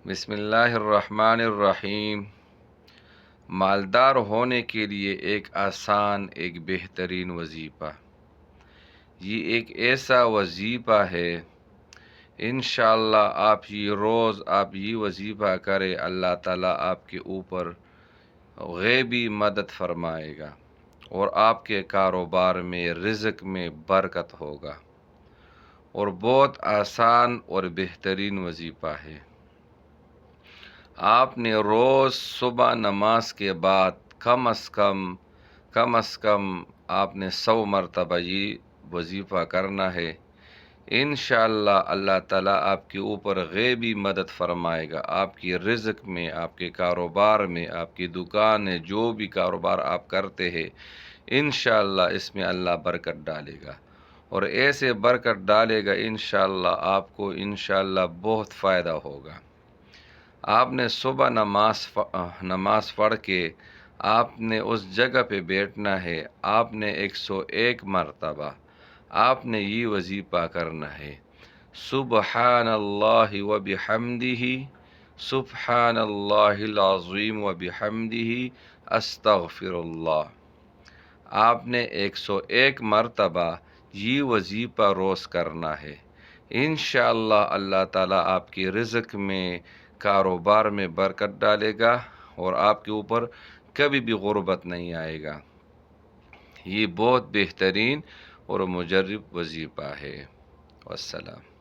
بسم اللہ الرحمن الرحیم۔ مالدار ہونے کے لیے ایک آسان، ایک بہترین وظیفہ۔ یہ ایک ایسا وظیفہ ہے، انشاءاللہ آپ یہ وظیفہ کرے، اللہ تعالیٰ آپ کے اوپر غیبی مدد فرمائے گا اور آپ کے کاروبار میں، رزق میں برکت ہوگا، اور بہت آسان اور بہترین وظیفہ ہے۔ آپ نے روز صبح نماز کے بعد کم از کم آپ نے 100 مرتبہ یہ وظیفہ کرنا ہے۔ انشاءاللہ اللہ تعالیٰ آپ کے اوپر غیبی مدد فرمائے گا، آپ کی رزق میں، آپ کے کاروبار میں، آپ کی دکان ہے، جو بھی کاروبار آپ کرتے ہیں، انشاءاللہ اس میں اللہ برکت ڈالے گا، اور ایسے برکت ڈالے گا انشاءاللہ آپ کو انشاءاللہ بہت فائدہ ہوگا۔ آپ نے صبح نماز پڑھ کے آپ نے اس جگہ پہ بیٹھنا ہے، آپ نے 101 مرتبہ آپ نے یہ وظیفہ کرنا ہے۔ سبحان اللہ و بحمدہ، سبحان اللہ العظیم و بحمدہ، استغفر اللہ۔ آپ نے 101 مرتبہ یہ وظیفہ روز کرنا ہے۔ انشاءاللہ اللہ تعالیٰ آپ کی رزق میں، کاروبار میں برکت ڈالے گا، اور آپ کے اوپر کبھی بھی غربت نہیں آئے گا۔ یہ بہت بہترین اور مجرب وظیفہ ہے۔ والسلام۔